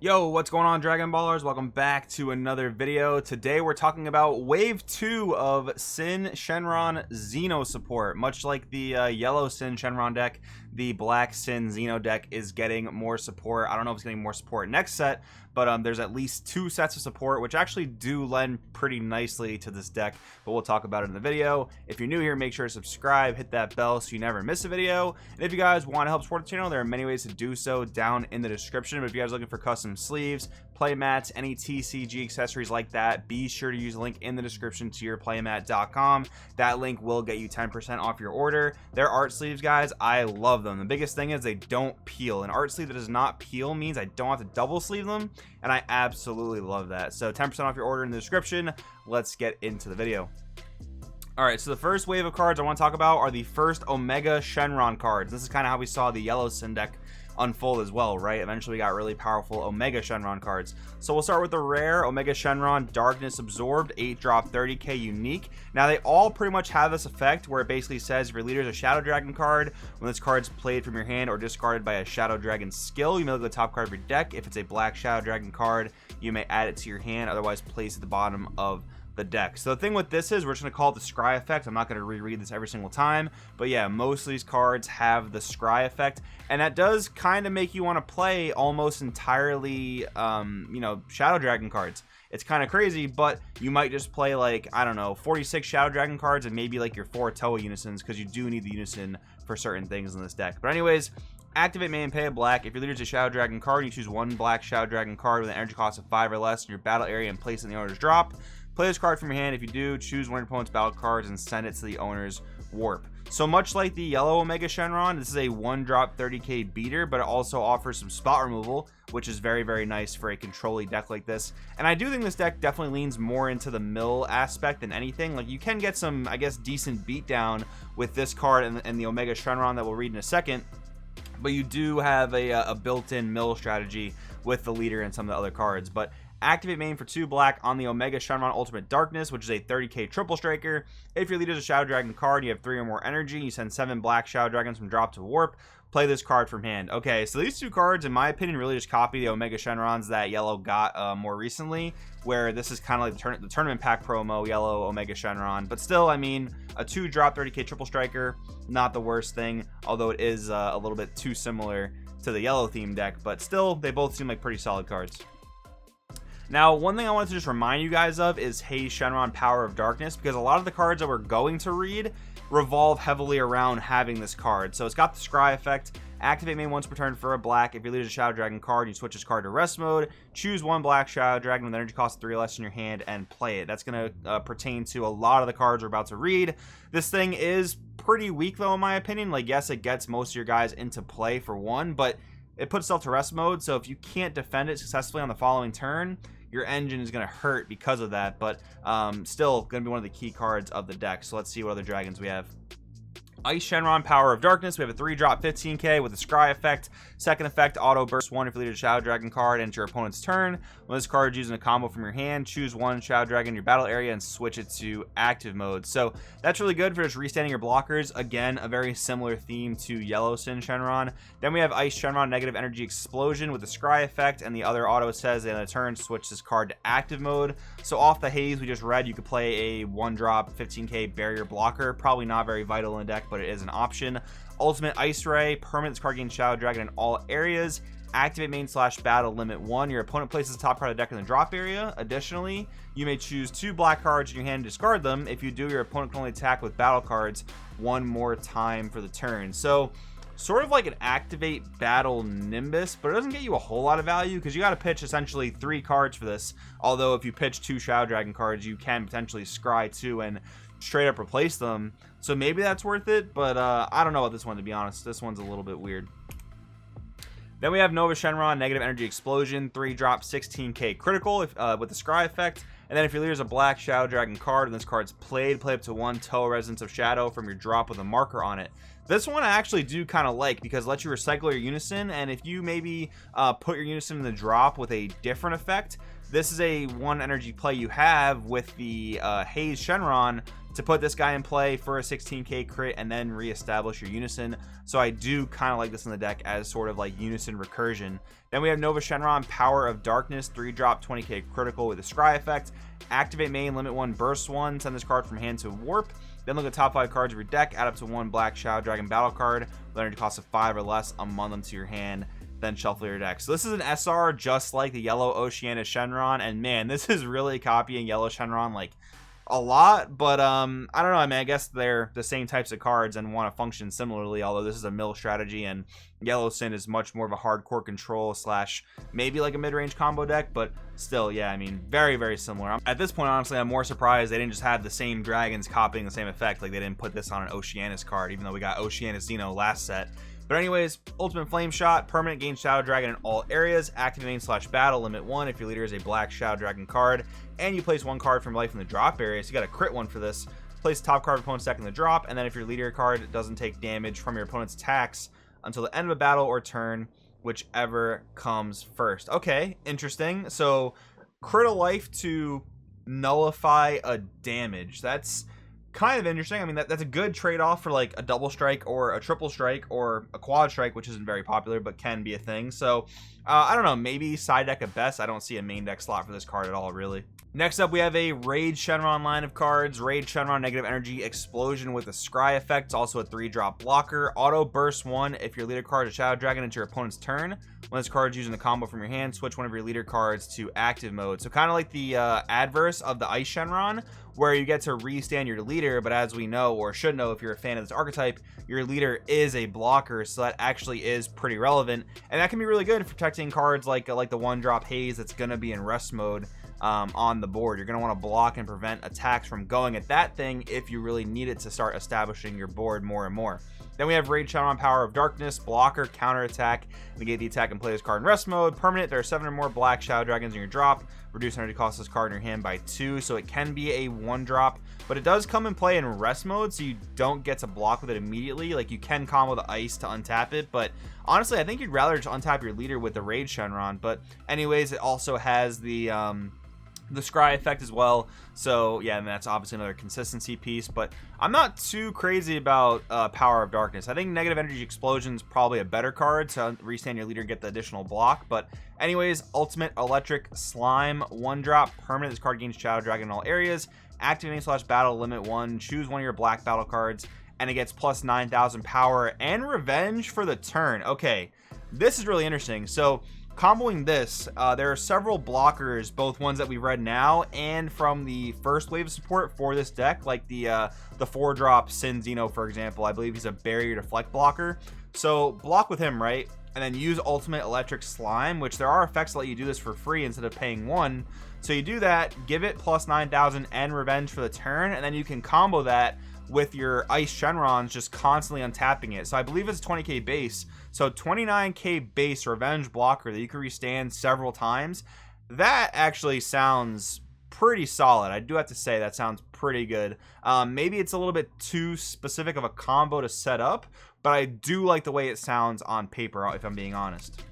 Yo, what's going on, Dragon Ballers? Welcome back to another video. Today we're talking about Wave 2 of Syn Shenron Xeno support. Much like the yellow Syn Shenron deck, the black Syn Xeno deck is getting more support. I don't know if it's getting more support next set, but there's at least 2 sets of support, which actually do lend pretty nicely to this deck, but we'll talk about it in the video. If you're new here, make sure to subscribe, hit that bell so you never miss a video. And if you guys want to help support the channel, there are many ways to do so down in the description. But if you guys are looking for custom sleeves, play mats, any TCG accessories like that, be sure to use the link in the description to yourplaymat.com. That link will get you 10% off your order. Their art sleeves, guys, I love them. The biggest thing is they don't peel. An art sleeve that does not peel means I don't have to double sleeve them, and I absolutely love that. So 10% off your order in the description. Let's get into the video. Alright, so the first wave of cards I want to talk about are the first Omega Shenron cards. This is kind of how we saw the yellow Syn deck unfold as well, right? Eventually we got really powerful Omega Shenron cards. So we'll start with the rare Omega Shenron Darkness Absorbed, 8-drop 30k unique. Now they all pretty much have this effect where it basically says if your leader is a Shadow Dragon card, when this card's played from your hand or discarded by a Shadow Dragon skill, you may look at the top card of your deck. If it's a black Shadow Dragon card, you may add it to your hand, otherwise place at the bottom of the deck. So the thing with this is we're just going to call it the scry effect. I'm not going to reread this every single time, but yeah, most of these cards have the scry effect, and that does kind of make you want to play almost entirely Shadow Dragon cards. It's kind of crazy, but you might just play like, I don't know, 46 Shadow Dragon cards and maybe like your 4 Toa unisons, because you do need the unison for certain things in this deck. But anyways, activate main, pay a black. If your leader is a Shadow Dragon card, you choose one black Shadow Dragon card with an energy cost of 5 or less in your battle area and place it in the owner's drop. Play this card from your hand. If you do, choose one of your opponent's battle cards and send it to the owner's warp. So much like the yellow Omega Shenron, this is a 1-drop 30k beater, but it also offers some spot removal, which is very, very nice for a control-y deck like this. And I do think this deck definitely leans more into the mill aspect than anything. Like, you can get some, I guess, decent beatdown with this card and the Omega Shenron that we'll read in a second, but you do have a built-in mill strategy with the leader and some of the other cards. But activate main for 2 black on the Omega Shenron Ultimate Darkness, which is a 30k triple striker. If your leader is a Shadow Dragon card, you have 3 or more energy, you send 7 black Shadow Dragons from drop to warp. Play this card from hand. Okay, so these 2 cards, in my opinion, really just copy the Omega Shenrons that yellow got more recently, where this is kind of like the tournament pack promo, yellow Omega Shenron. But still, I mean, a 2-drop 30k triple striker, not the worst thing, although it is a little bit too similar to the yellow theme deck, but still, they both seem like pretty solid cards. Now, one thing I wanted to just remind you guys of is Haze Shenron Power of Darkness, because a lot of the cards that we're going to read revolve heavily around having this card. So it's got the scry effect. Activate main once per turn for a black. If you leader is a Shadow Dragon card, you switch this card to rest mode. Choose one black Shadow Dragon with energy cost 3 or less in your hand and play it. That's going to pertain to a lot of the cards we're about to read. This thing is pretty weak, though, in my opinion. Like, yes, it gets most of your guys into play for one, but it puts itself to rest mode. So if you can't defend it successfully on the following turn, your engine is going to hurt because of that, but still going to be one of the key cards of the deck. So let's see what other dragons we have. Ice Shenron Power of Darkness. We have a 3-drop 15k with a scry effect. Second effect, auto burst 1 if you lead a Shadow Dragon card into your opponent's turn. When this card is using a combo from your hand, choose one Shadow Dragon in your battle area and switch it to active mode. So that's really good for just restanding your blockers. Again, a very similar theme to yellow Syn Shenron. Then we have Ice Shenron Negative Energy Explosion with the scry effect, and the other auto says in a turn switch this card to active mode. So off the haze we just read, you could play a 1-drop 15k barrier blocker. Probably not very vital in the deck, but it is an option. Ultimate Ice Ray, permanent. This card gains Shadow Dragon in all areas. Activate main / battle limit 1. Your opponent places the top card of the deck in the drop area. Additionally, you may choose 2 black cards in your hand and discard them. If you do, your opponent can only attack with battle cards 1 more time for the turn. So sort of like an activate battle Nimbus, but it doesn't get you a whole lot of value because you got to pitch essentially 3 cards for this. Although if you pitch 2 Shadow Dragon cards, you can potentially scry 2 and straight up replace them. So maybe that's worth it, but I don't know about this one, to be honest. This one's a little bit weird. Then we have Nova Shenron Negative Energy Explosion, 3-drop 16k critical with the scry effect. And then if your leader is a black Shadow Dragon card and this card's played, play up to 1 Toa Resonance of Shadow from your drop with a marker on it. This one I actually do kind of like because it lets you recycle your unison, and if you maybe put your unison in the drop with a different effect, this is a 1 energy play you have with the Haze Shenron to put this guy in play for a 16k crit and then reestablish your unison. So I do kind of like this in the deck as sort of like unison recursion. Then we have Nova Shenron, Power of Darkness, 3-drop 20k critical with a scry effect. Activate main, limit 1, burst 1, send this card from hand to warp. Then look at top 5 cards of your deck, add up to 1 black Shadow Dragon battle card with energy cost of 5 or less, unmon them to your hand, then shuffle your deck. So this is an SR just like the yellow Oceania Shenron, and man, this is really copying yellow Shenron like a lot, but I don't know, I mean, I guess they're the same types of cards and want to function similarly, although this is a mill strategy and yellow Syn is much more of a hardcore control slash maybe like a mid-range combo deck, but still, yeah, I mean, very, very similar. At this point, honestly, I'm more surprised they didn't just have the same dragons copying the same effect, like they didn't put this on an Oceanus card, even though we got Oceanus Xeno last set. But anyways, Ultimate Flame Shot, permanent, gain Shadow Dragon in all areas, active main / battle, limit 1 if your leader is a black Shadow Dragon card, and you place 1 card from life in the drop area, so you got a crit 1 for this. Place the top card of opponent's deck in the drop, and then if your leader card doesn't take damage from your opponent's attacks until the end of a battle or turn, whichever comes first. Okay, interesting. So, crit a life to nullify a damage. That's kind of interesting. I mean, that's a good trade-off for like a double strike or a triple strike or a quad strike, which isn't very popular but can be a thing. So I don't know, maybe side deck at best. I don't see a main deck slot for this card at all, really. Next up, we have a Rage Shenron line of cards. Rage Shenron, negative energy explosion with a scry effect. It's also a 3-drop blocker. Auto burst 1 if your leader card is a Shadow Dragon into your opponent's turn. When this card is using the combo from your hand, switch one of your leader cards to active mode. So kind of like the adverse of the Ice Shenron, where you get to restand your leader, but as we know, or should know if you're a fan of this archetype, your leader is a blocker, so that actually is pretty relevant, and that can be really good for protecting cards like the 1-drop Haze that's going to be in rest mode on the board. You're going to want to block and prevent attacks from going at that thing if you really need it to start establishing your board more and more. Then we have Rage Shenron, Power of Darkness, blocker, counter attack, negate the attack and play this card in rest mode. Permanent, there are 7 or more black Shadow Dragons in your drop. Reduce energy cost of this card in your hand by 2, so it can be a 1-drop, but it does come and play in rest mode, so you don't get to block with it immediately. Like, you can combo the ice to untap it, but honestly, I think you'd rather just untap your leader with the Rage Shenron. But anyways, it also has the scry effect as well, so yeah, and that's obviously another consistency piece, but I'm not too crazy about Power of Darkness. I think negative energy explosion is probably a better card to restand your leader and get the additional block. But anyways, ultimate electric slime, 1-drop permanent. This card gains Shadow Dragon in all areas, activate / battle, limit 1, choose one of your black battle cards, and it gets plus 9,000 power and revenge for the turn. Okay, this is really interesting. So comboing this, there are several blockers, both ones that we read now and from the first wave of support for this deck, like the 4-drop Syn Xeno, for example. I believe he's a barrier deflect blocker. So block with him, right? And then use ultimate electric slime, which there are effects that let you do this for free instead of paying 1. So you do that, give it plus 9,000 and revenge for the turn, and then you can combo that with your Ice Shenrons, just constantly untapping it. So I believe it's 20k base, so 29k base revenge blocker that you can restand several times. That actually sounds pretty solid. I do have to say that sounds pretty good. Maybe it's a little bit too specific of a combo to set up, but I do like the way it sounds on paper, if I'm being honest.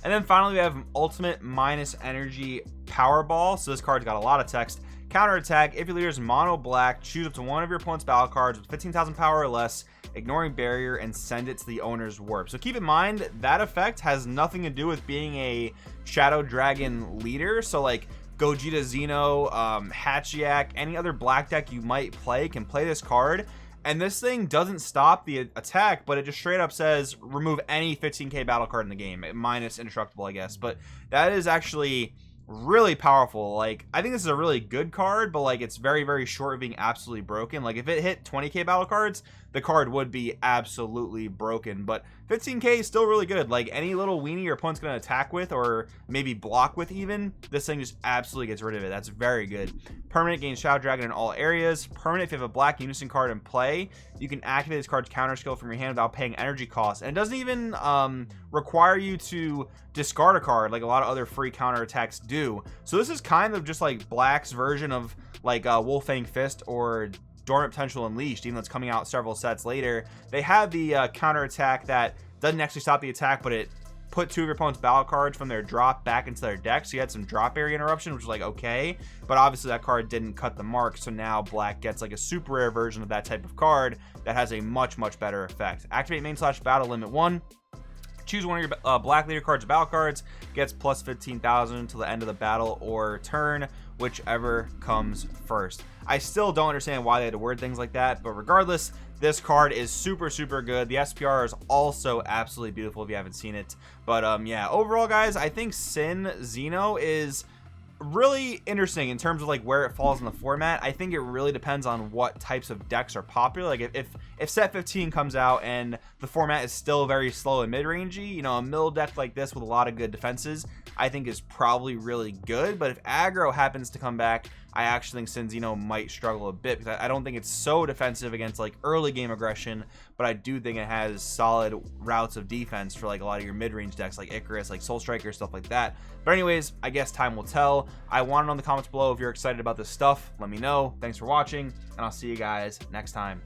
And then finally, we have ultimate minus energy Powerball. So this card's got a lot of text. Counter attack, if your leader is mono black, choose up to one of your opponent's battle cards with 15,000 power or less, ignoring barrier, and send it to the owner's warp. So keep in mind, that effect has nothing to do with being a Shadow Dragon leader. So like Gogeta Xeno, Hatchiyak, any other black deck you might play can play this card. And this thing doesn't stop the attack, but it just straight up says remove any 15k battle card in the game, minus indestructible, I guess. But that is actually really powerful. Like, I think this is a really good card, but like it's very, very short of being absolutely broken. Like if it hit 20k battle cards, the card would be absolutely broken, but 15k is still really good. Like any little weenie your opponent's going to attack with, or maybe block with even, this thing just absolutely gets rid of it. That's very good. Permanent, gains Shadow Dragon in all areas. Permanent, if you have a black unison card in play, you can activate this card's counter skill from your hand without paying energy costs, and it doesn't even require you to discard a card like a lot of other free counter attacks do. So this is kind of just like Black's version of like Wolfang Fist or Dormant Potential Unleashed, even though it's coming out several sets later. They have the counter attack that doesn't actually stop the attack, but it put 2 of your opponent's battle cards from their drop back into their deck, so you had some drop area interruption, which was like okay, but obviously that card didn't cut the mark, so now black gets like a super rare version of that type of card that has a much better effect. Activate main / battle limit 1. Choose one of your black leader cards or battle cards, gets plus 15,000 until the end of the battle or turn, whichever comes first. I still don't understand why they had to word things like that, but regardless, this card is super good. The SPR is also absolutely beautiful if you haven't seen it. But yeah, overall guys, I think Syn Xeno is really interesting in terms of like where it falls in the format. I think it really depends on what types of decks are popular. Like if set 15 comes out and the format is still very slow and mid-rangey, you know, a middle deck like this with a lot of good defenses I think is probably really good. But if aggro happens to come back, I actually think Syn Xeno might struggle a bit, because I don't think it's so defensive against like early game aggression, but I do think it has solid routes of defense for like a lot of your mid-range decks like Icarus, like Soul Striker, stuff like that. But anyways, I guess time will tell. I want to know in the comments below if you're excited about this stuff. Let me know. Thanks for watching, and I'll see you guys next time.